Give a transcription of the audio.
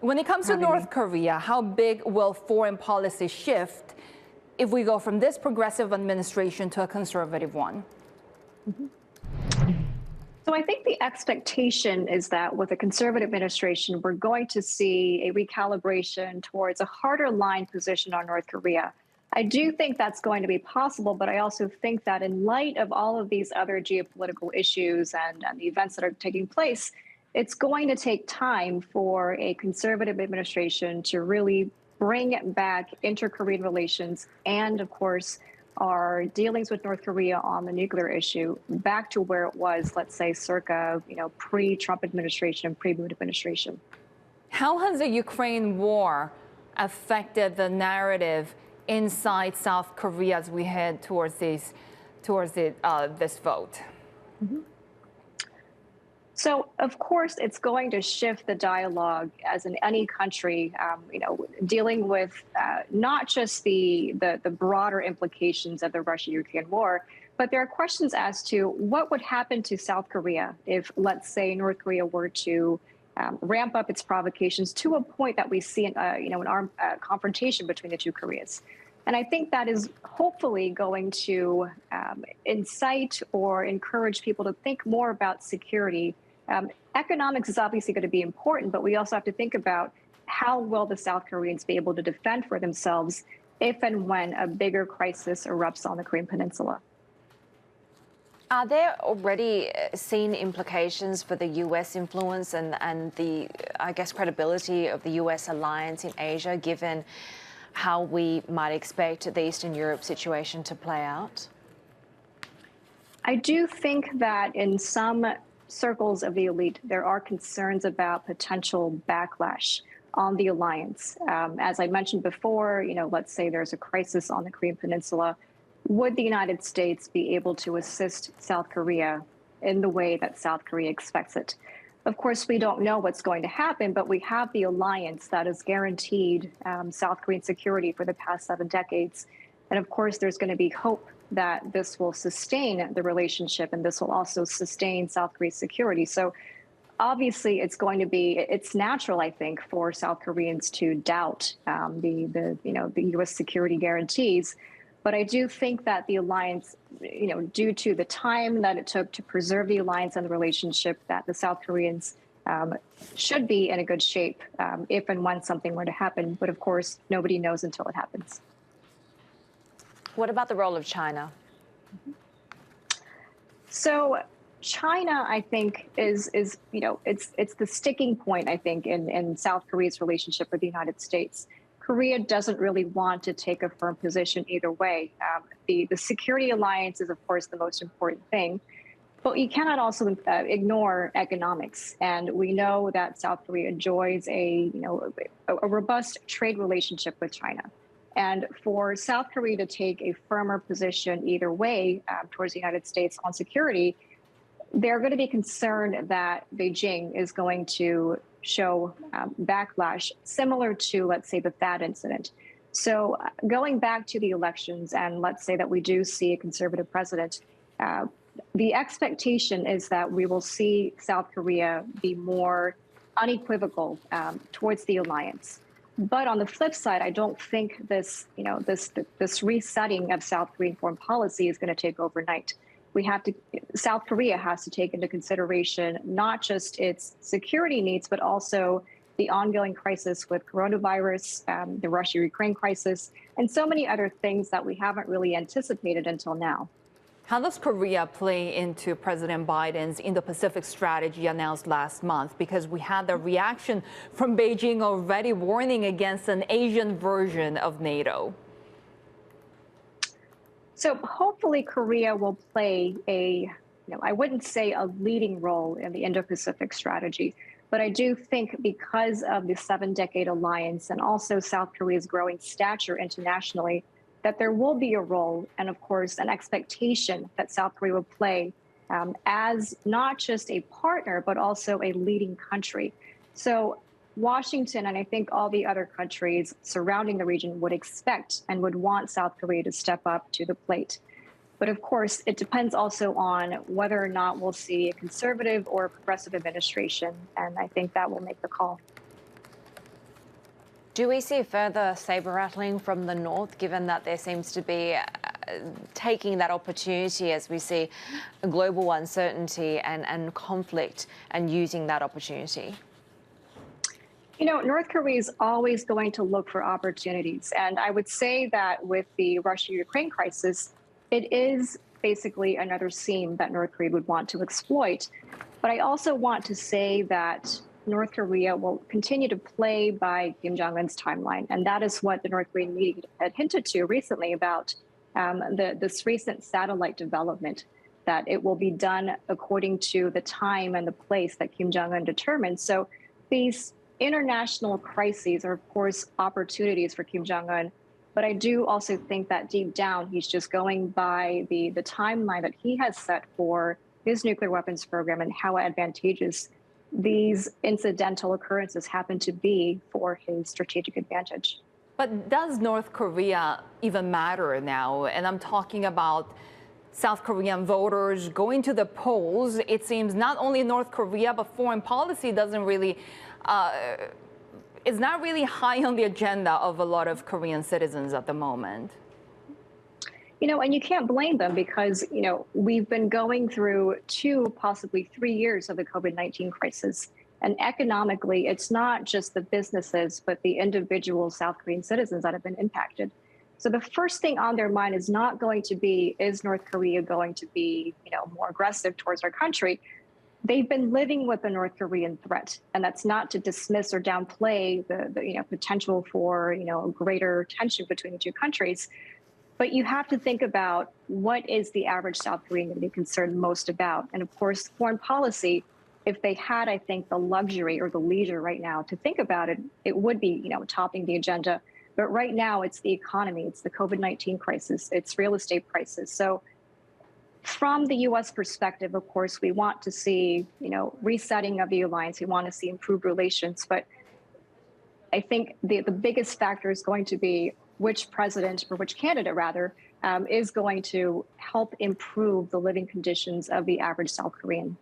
When it comes to North Korea, how big will foreign policy shift if we go from this progressive administration to a conservative one? So I think the expectation is that with a conservative administration, we're going to see a recalibration towards a harder line position on North Korea. I do think that's going to be possible, but I also think that in light of all of these other geopolitical issues and the events that are taking place, it's going to take time for a conservative administration to really bring back inter-Korean relations and, of course, our dealings with North Korea on the nuclear issue back to where it was, let's say, circa, pre-Trump administration, pre-Moon administration. How has the Ukraine war affected the narrative inside South Korea as we head towards this vote? So, of course, it's going to shift the dialogue, as in any country, dealing with not just the broader implications of the Russia-Ukraine war, but there are questions as to what would happen to South Korea if, let's say, North Korea were to ramp up its provocations to a point that we see, an armed confrontation between the two Koreas. And I think that is hopefully going to incite or encourage people to think more about security. Economics is obviously going to be important, but we also have to think about how will the South Koreans be able to defend for themselves if and when a bigger crisis erupts on the Korean Peninsula. Are there already seen implications for the U.S. influence and the, I guess, credibility of the U.S. alliance in Asia, given how we might expect the Eastern Europe situation to play out? I do think that in some circles of the elite, there are concerns about potential backlash on the alliance. As I mentioned before, let's say there's a crisis on the Korean Peninsula. Would the United States be able to assist South Korea in the way that South Korea expects it? Of course, we don't know what's going to happen, but we have the alliance that has guaranteed South Korean security for the past 7 decades. And of course, there's going to be hope that this will sustain the relationship and this will also sustain South Korea's security. So obviously, it's natural, I think, for South Koreans to doubt the U.S. security guarantees. But I do think that the alliance, due to the time that it took to preserve the alliance and the relationship, that the South Koreans should be in a good shape if and when something were to happen. But of course, nobody knows until it happens. What about the role of China? So China, I think, is it's the sticking point, I think, in South Korea's relationship with the United States. Korea doesn't really want to take a firm position either way. The security alliance is, of course, the most important thing. But you cannot also ignore economics. And we know that South Korea enjoys a robust trade relationship with China. And for South Korea to take a firmer position either way towards the United States on security, they're going to be concerned that Beijing is going to show backlash similar to, let's say, the THAAD incident. So going back to the elections, and let's say that we do see a conservative president, the expectation is that we will see South Korea be more unequivocal towards the alliance. But on the flip side, I don't think this resetting of South Korean foreign policy is going to take overnight. South Korea has to take into consideration not just its security needs, but also the ongoing crisis with coronavirus, the Russia-Ukraine crisis, and so many other things that we haven't really anticipated until now. How does Korea play into President Biden's Indo-Pacific strategy announced last month? Because we had the reaction from Beijing already warning against an Asian version of NATO. So hopefully Korea will play I wouldn't say a leading role in the Indo-Pacific strategy, but I do think because of the 7-decade alliance and also South Korea's growing stature internationally, that there will be a role and, of course, an expectation that South Korea will play as not just a partner, but also a leading country. So Washington and I think all the other countries surrounding the region would expect and would want South Korea to step up to the plate. But of course, it depends also on whether or not we'll see a conservative or a progressive administration. And I think that will make the call. Do we see further saber rattling from the north, given that there seems to be taking that opportunity as we see global uncertainty and conflict and using that opportunity? You know, North Korea is always going to look for opportunities. And I would say that with the Russia-Ukraine crisis, it is basically another seam that North Korea would want to exploit. But I also want to say that North Korea will continue to play by Kim Jong-un's timeline. And that is what the North Korean media had hinted to recently about this recent satellite development, that it will be done according to the time and the place that Kim Jong-un determined. So these international crises are, of course, opportunities for Kim Jong-un. But I do also think that deep down, he's just going by the timeline that he has set for his nuclear weapons program and how advantageous these incidental occurrences happen to be for his strategic advantage. But does North Korea even matter now? And I'm talking about South Korean voters going to the polls. It seems not only North Korea, but foreign policy doesn't really, is not really high on the agenda of a lot of Korean citizens at the moment. You know, and you can't blame them because, you know, we've been going through 2, possibly 3 years of the COVID-19 crisis. And economically, it's not just the businesses, but the individual South Korean citizens that have been impacted. So the first thing on their mind is not going to be, is North Korea going to be, you know, more aggressive towards our country? They've been living with the North Korean threat, and that's not to dismiss or downplay the you know, potential for, you know, greater tension between the two countries. But you have to think about what is the average South Korean going to be concerned most about. And of course, foreign policy, if they had, I think, the luxury or the leisure right now to think about it, it would be, you know, topping the agenda. But right now, it's the economy, it's the COVID-19 crisis, it's real estate prices. So from the U.S. perspective, of course, we want to see, you know, resetting of the alliance. We want to see improved relations. But I think the biggest factor is going to be which president, or which candidate rather, is going to help improve the living conditions of the average South Korean.